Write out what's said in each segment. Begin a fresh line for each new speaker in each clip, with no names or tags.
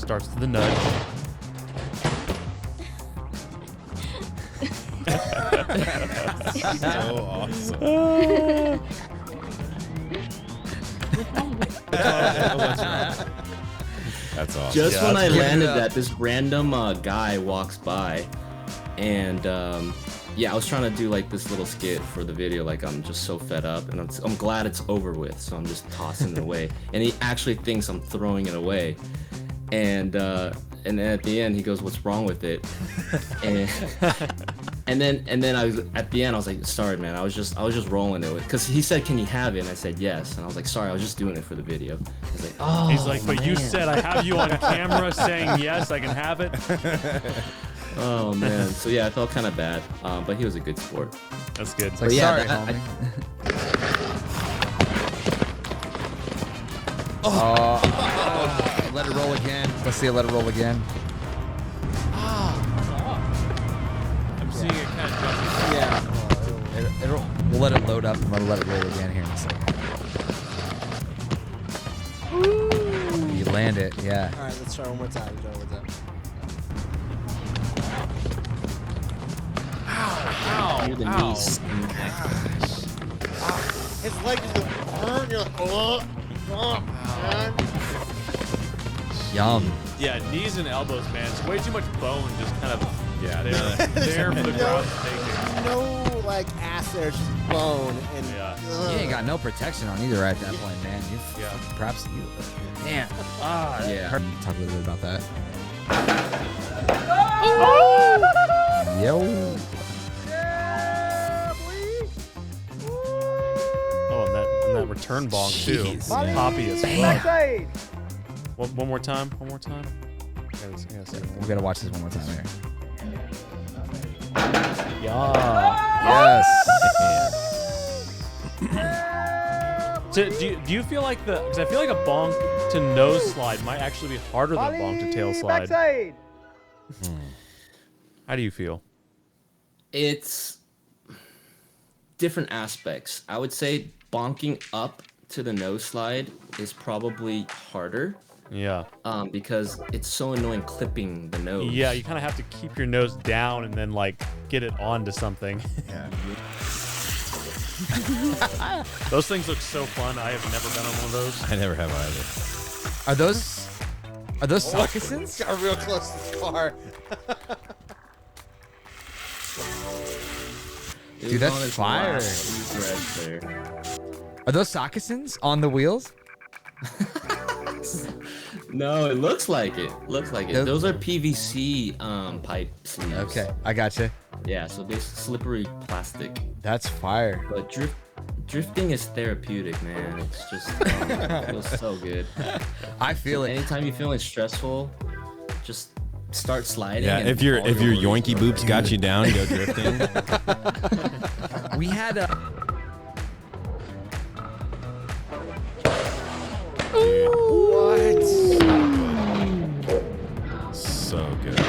Starts to the nudge.
So awesome. That's awesome.
Just
Yeah,
when I
that's
landed that, this random guy walks by, and yeah, I was trying to do like this little skit for the video, like I'm just so fed up, and I'm glad it's over with, so I'm just tossing it away, and he actually thinks I'm throwing it away, and then at the end he goes, "What's wrong with it?" and then I was at the end I was like, "Sorry, man, I was just rolling it with," because he said, "Can you have it?" And I said yes, and I was like, "Sorry, I was just doing it for the video." He's like, "Oh."
He's like, "But
man.
you said I have you on camera saying yes, I can have it."
Oh man, so yeah, I felt kind of bad, but he was a good sport.
That's good.
Like,
yeah,
sorry,
that-
oh, let it roll again. Let's see it. Let it roll again.
I'm seeing it kind of jumping.
Yeah. We'll let it load up and we'll let it roll again here in a second. You land it, yeah.
All right, let's try one more time.
You're the
Ow.
knees.
His leg is burn. You're like, oh, man.
Yum.
Yeah, knees and elbows, man. It's way too much bone just kind of
Yeah,
there for the crowd to take it.
No, like ass there, it's just bone and.
Yeah.
You ain't got no protection on either at that point, man.
Yeah.
Perhaps you. Man.
Yeah.
Talk a little bit about that. Yo.
Oh, and that return bong too.
Jeez,
Poppy
man.
as fuck. One more time. One more time.
We gotta watch this one more time here.
Yeah.
Yes.
So do you feel like because I feel like a bonk to nose slide might actually be harder than a bonk to tail slide. How do you feel?
It's different aspects. I would say bonking up to the nose slide is probably harder.
Yeah.
Because it's so annoying clipping the nose.
Yeah, you kind of have to keep your nose down and then like get it onto something.
Yeah.
Those things look so fun. I have never been on one of those.
I never have either.
Are those moccasins?
Got real close to the car.
Dude, that's fire. Are those moccasins on the wheels?
No, it looks like it.
Those-
Those are PVC pipe sleeves.
Okay, I gotcha.
Yeah, so they're slippery plastic.
That's fire.
But drifting is therapeutic, man. It's just it feels so good.
I feel it.
Anytime you're feeling stressful, just start sliding.
Yeah,
and
if your
all worries
yoinky
are-
boops got you down, go drifting.
We had a.
What?
So good.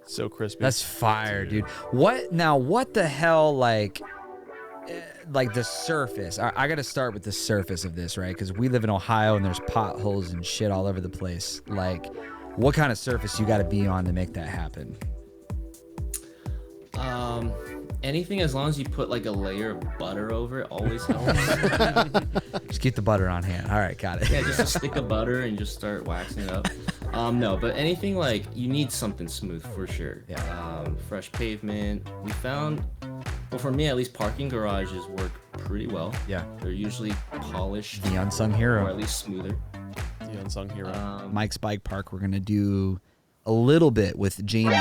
So crispy.
That's fire, dude. What now? What the hell? Like the surface. I got to start with the surface of this, right? Because we live in Ohio and there's potholes and shit all over the place. Like, what kind of surface you got to be on to make that happen?
Anything as long as you put like a layer of butter over it always helps.
Just keep the butter on hand. All right, got it.
Yeah, just a stick of butter and just start waxing it up. No, but anything like you need something smooth for sure.
Yeah.
Fresh pavement. We found, well, for me at least, parking garages work pretty well.
Yeah.
They're usually polished
The unsung
or
hero.
at least smoother.
the unsung hero.
Mike's Bike Park. We're gonna do a little bit with Jamie.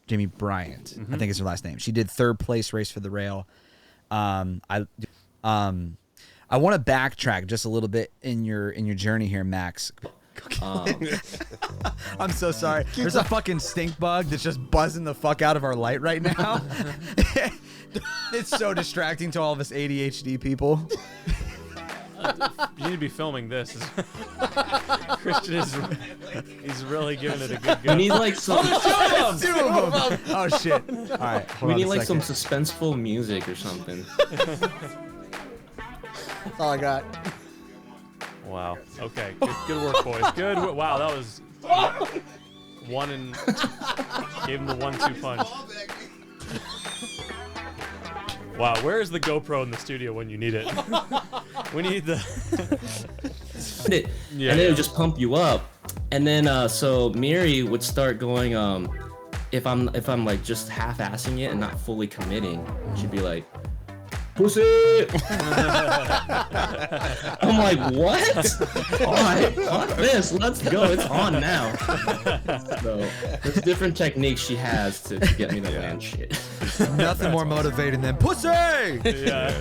Jamie Bryant, I think is her last name. She did third place race for the rail. I want to backtrack just a little bit in your journey here, Max. I'm so sorry. There's a fucking stink bug that's just buzzing the fuck out of our light right now. It's so distracting to all of us ADHD people.
You need to be filming this. Christian he's really giving it a good go.
We need like some.
Two of them. Oh shit. All right. hold
We
on
need
a
like some
second.
suspenseful music or something.
That's all I got.
Wow. Okay. Good work, boys. Good. Wow, that was one and gave him the 1-2 punch. Wow, where is the GoPro in the studio when you need it? We need the.
And then it would just pump you up. And then so Miri would start going. If I'm like just half-assing it and not fully committing, she'd be like, "Pussy!" I'm like, what? All right, fuck this. Let's go. It's on now. So there's different techniques she has to get me to land shit.
Nothing more motivating than pussy.
Yeah.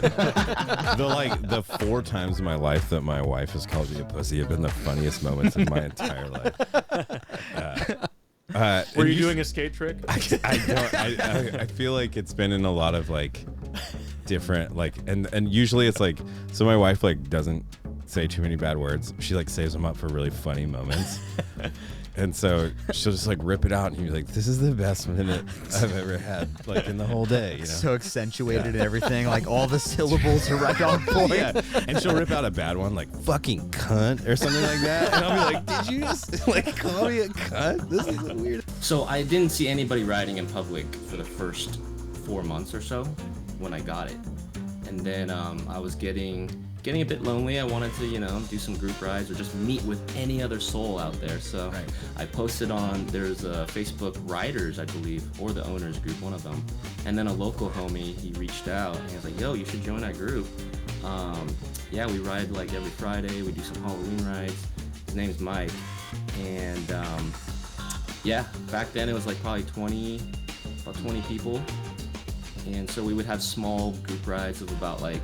The 4 times in my life that my wife has called me a pussy have been the funniest moments of my entire life.
Were you doing a skate trick?
I don't. I feel like it's been in a lot of like different like and usually it's like so my wife like doesn't say too many bad words. She like saves them up for really funny moments. And so she'll just like rip it out and you're like, this is the best minute I've ever had like in the whole day, you know?
So accentuated and everything, like all the syllables are right on point.
Yeah. And she'll rip out a bad one like fucking cunt or something like that. And I'll be like, did you just like call me a cunt? This is weird.
So I didn't see anybody riding in public for the first 4 months or so when I got it. And then I was getting a bit lonely. I wanted to, do some group rides or just meet with any other soul out there. So I posted on, there's a Facebook Riders, I believe, or the owners group, one of them. And then a local homie, he reached out and he was like, yo, you should join that group. Yeah, we ride like every Friday. We do some Halloween rides. His name's Mike. And yeah, back then it was like probably about 20 people. And so we would have small group rides of about like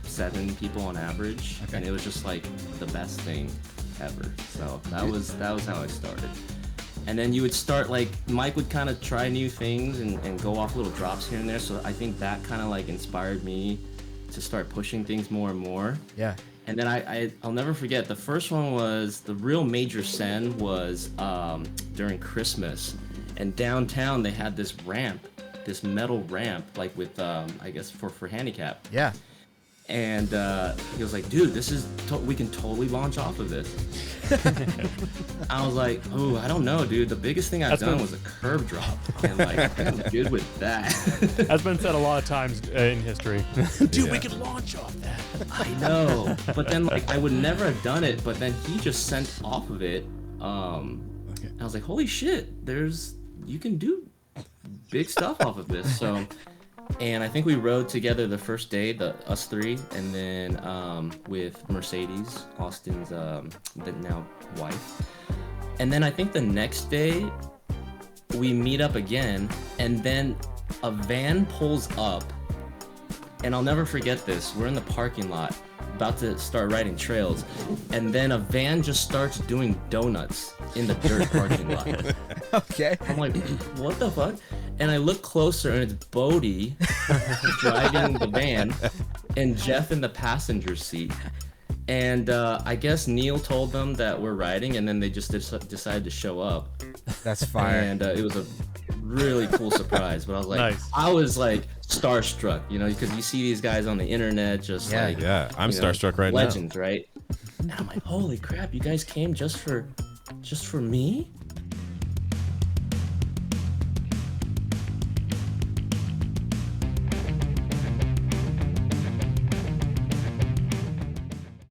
7 people on average, and it was just like the best thing ever. So that was how I started. And then you would start like Mike would kind of try new things and go off little drops here and there. So I think that kind of like inspired me to start pushing things more and more.
Yeah.
And then I'll never forget, the first one was the real major send was during Christmas, and downtown they had this ramp, this metal ramp, like with I guess for handicap.
Yeah.
And he was like, dude, we can totally launch off of this. I was like, oh, I don't know, dude. The biggest thing I've done was a curb drop. And like, I'm good with that.
That's been said a lot of times in history. Dude, we can launch off that.
I know. But then like, I would never have done it, but then he just sent off of it. And I was like, holy shit, you can do big stuff off of this. So, and I think we rode together the first day, us 3, and then with Mercedes, Austin's now wife. And then I think the next day we meet up again, and then a van pulls up, and I'll never forget this. We're in the parking lot, about to start riding trails, and then a van just starts doing donuts in the dirt parking lot.
Okay.
I'm like, what the fuck? And I look closer, and it's Bodie driving the van, and Jeff in the passenger seat. And I guess Neil told them that we're riding, and then they just decided to show up.
That's fire.
And it was a really cool surprise. But I was like,
Nice.
I was like starstruck, because you see these guys on the internet, just like,
Yeah, I'm starstruck right
legends, right? And I'm like, holy crap, you guys came just for me?